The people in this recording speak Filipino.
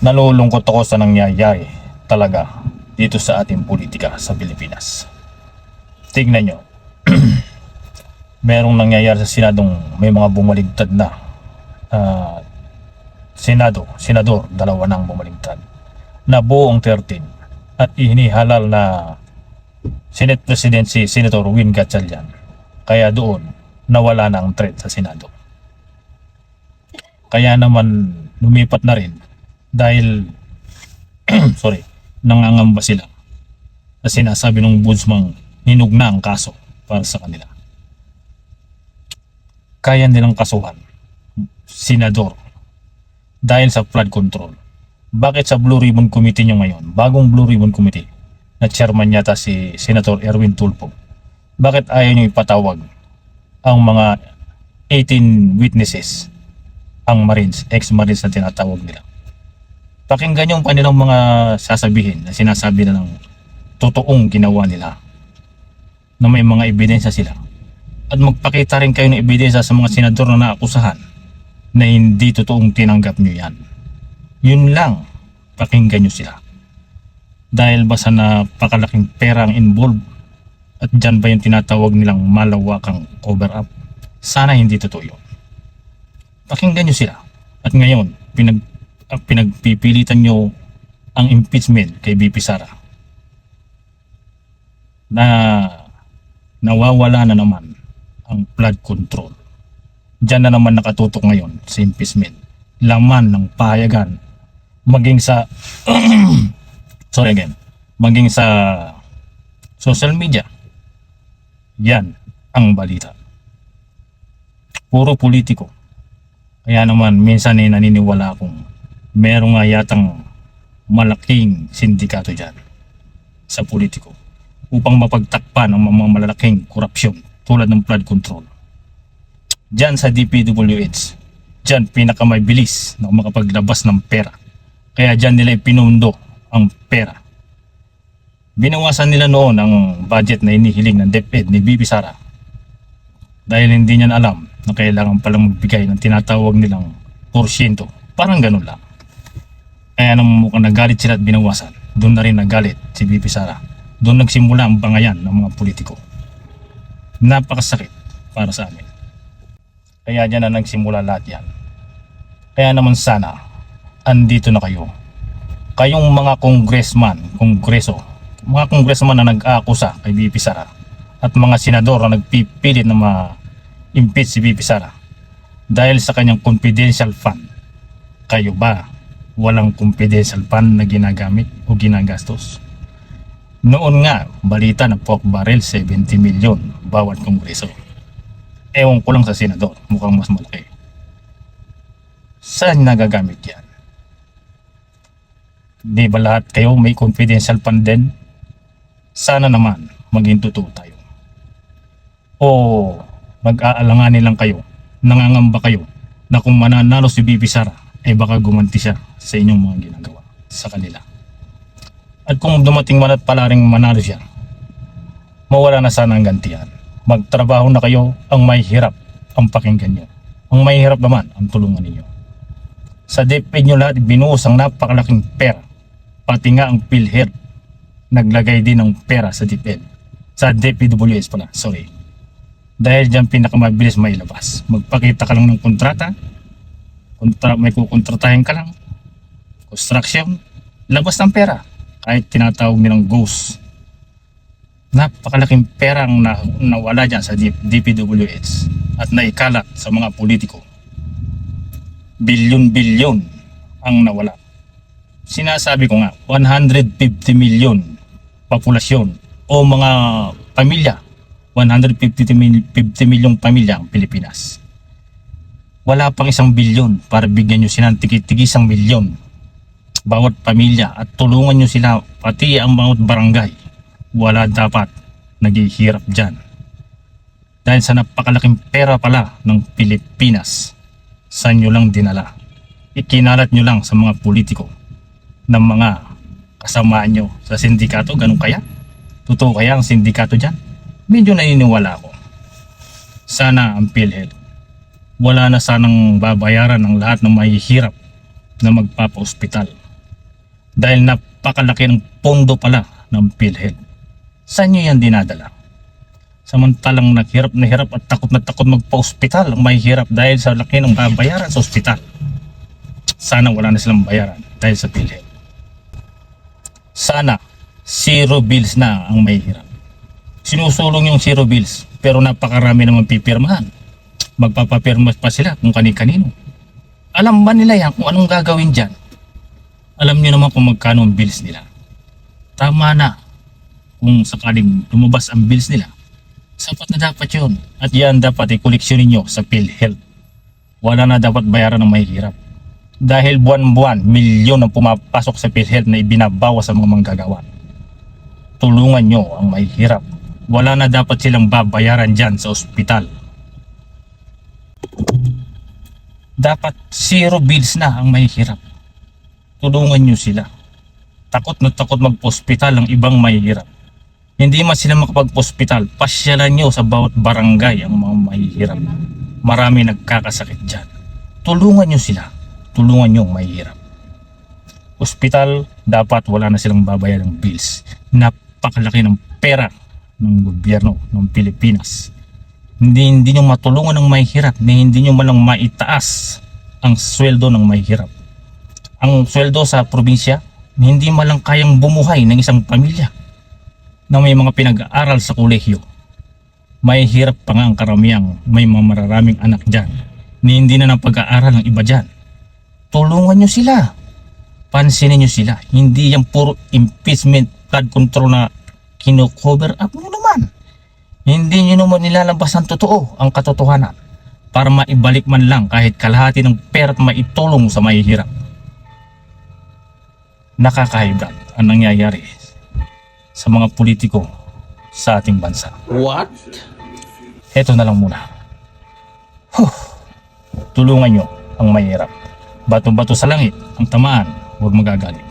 Nalulungkot ako sa nangyayari talaga dito sa ating politika sa Pilipinas. Tignan nyo, merong nangyayari sa Senadong may mga bumaligtad na senador, dalawa nang bumaligtad na buong 13 at inihalal na Senate President si Senator Win Gatchalian. Kaya doon nawala na ang threat sa Senado. Kaya naman lumipat na rin dahil nangangamba sila na sinasabi ng ombudsman hinug na ang kaso para sa kanila. Kaya nilang kasuhan senador dahil sa flood control. Bakit sa Blue Ribbon Committee nyo ngayon, bagong Blue Ribbon Committee na chairman yata si Senator Erwin Tulfo, bakit ayaw nyo ipatawag ang mga 18 witnesses, ang Marines, ex-Marines na tinatawag nila? Pakinggan nyo ang kanilang mga sasabihin na sinasabi na ng totoong ginawa nila, na may mga ebidensya sila, at magpakita rin kayo ng ebidensya sa mga senador na naakusahan na hindi totoong tinanggap nyo yan. Yun lang, pakinggan nyo sila. Dahil ba sa napakalaking pera ang involved, at dyan ba yung tinatawag nilang malawakang cover up? Sana hindi totoo yun. Pakinggan nyo sila. At ngayon, pinagpipilitan nyo ang impeachment kay BP Sara na nawawala na naman ang flood control. Diyan na naman nakatutok ngayon sa impeachment. Laman ng pahayagan maging sa maging sa social media. Yan ang balita. Puro politiko. Kaya naman minsan ay naniniwala akong merong nga yatang malaking sindikato dyan sa politiko upang mapagtakpan ang mga malalaking korupsyon tulad ng flood control. Dyan sa DPWH, dyan pinakamabilis na makapaglabas ng pera. Kaya dyan nila ipinundo ang pera. Binawasan nila noon ang budget na inihiling ng DepEd ni BP Sara dahil hindi niya alam na kailangan palang magbigay ng tinatawag nilang porsyento. Parang ganun lang. Kaya nang mukhang nagalit sila at binawasan, doon na rin nagalit si BP Sara. Doon nagsimula ang bangayan ng mga politiko. Napakasakit para sa amin. Kaya dyan na nagsimula lahat yan. Kaya naman sana, andito na kayo. Kayong mga mga congressman na nag-aakusa kay BP Sara at mga senador na nagpipilit na ma-impeach si BP Sara dahil sa kanyang confidential fund. Kayo ba walang confidential fund na ginagamit o ginagastos? Noon nga, balita na pork barrel 70 million bawat kongreso. Ewan ko lang sa senador, mukhang mas malaki. Saan nagagamit yan? Di ba lahat kayo may confidential fund din? Sana naman maging totoo tayo. O mag-aalanganin lang kayo, nangangamba kayo na kung mananalo si BP Sara, ay baka gumanti siya sa inyong mga ginagawa sa kanila. At kung dumating man at pala ring manalo siya, mawala na sana ang gantihan. Magtrabaho na kayo, ang may hirap ang pakinggan nyo. Ang may hirap naman ang tulungan ninyo. Sa DepEd nyo lahat binuhos ang napakalaking pera. Pati nga ang PhilHealth naglagay din ng pera sa DepEd. Sa DPWH pala, sorry. Dahil dyan pinakamabilis mailabas. Magpakita ka lang ng kontrata, may kukontratahin ka lang, construction, labas ng pera. Kahit tinatawag nilang ghost. Napakalaking pera ang nawala dyan sa DPWH at naikalat sa mga politiko. Bilyon-bilyon ang nawala. Sinasabi ko nga, 150 million populasyon o mga pamilya, 150 milyong pamilya ang Pilipinas. Wala pang 1 bilyon para bigyan nyo sila ng tigi-tigi 1 milyon bawat pamilya at tulungan nyo sila pati ang bawat barangay. Wala dapat naghihirap dyan. Dahil sa napakalaking pera pala ng Pilipinas, saan nyo lang dinala? Ikinalat nyo lang sa mga politiko ng mga kasamaan nyo sa sindikato. Ganun kaya? Totoo kaya ang sindikato dyan? Medyo naniniwala ako. Sana ang PhilHealth, wala na sanang babayaran ng lahat ng mahihirap na magpapa-ospital Dahil napakalaki ng pondo pala ng PhilHealth. Saan nyo yan dinadala? Samantalang naghirap na hirap at takot na takot magpa-ospital ang may hirap dahil sa laki ng babayaran sa ospital. Sana wala na silang bayaran dahil sa PhilHealth. Sana zero bills na ang may hirap. Sinusulong yung zero bills pero napakarami naman pipirmahan. Magpapapirma pa sila kung kani-kanino. Alam ba nila yan kung anong gagawin dyan? Alam nyo naman kung magkano ang bills nila. Tama na kung sakaling lumabas ang bills nila. Sapat na dapat yun. At yan dapat i-koleksyonin nyo sa PhilHealth. Wala na dapat bayaran ng mahihirap. Dahil buwan-buwan, milyon ang pumapasok sa PhilHealth na ibinabawas sa mga manggagawa. Tulungan nyo ang mahihirap. Wala na dapat silang babayaran dyan sa ospital. Dapat zero bills na ang mahihirap. Tulungan nyo sila. Takot na takot magpa-ospital ang ibang mahihirap. Hindi man sila makapag-ospital, pasyalan nyo sa bawat barangay ang mga mahihirap. Marami nagkakasakit dyan. Tulungan nyo sila. Tulungan nyo ang mahihirap. Ospital, dapat wala na silang babayaran ng bills. Napakalaki ng pera ng gobyerno ng Pilipinas. Hindi nyo matulungan ng mahihirap, hindi nyo malang maitaas ang sweldo ng mahihirap. Ang sweldo sa probinsya, hindi malang kayang bumuhay ng isang pamilya na may mga pinag-aaral sa kolehiyo. Mahihirap pa nga ang karamihang may mga mararaming anak dyan na hindi na napag-aaral ng iba dyan. Tulungan nyo sila. Pansinin nyo sila. Hindi yung puro impeachment, flood control na kino-cover up nyo naman. Hindi nyo naman nilalabas ang totoo, ang katotohanan, para maibalik man lang kahit kalahati ng pera at maitulong sa mahihirap. Nakakahiblat ang nangyayari sa mga politiko sa ating bansa. What? Heto na lang muna. Tulungan nyo ang mahihirap. Bato-bato sa langit ang tamaan, huwag magagalit.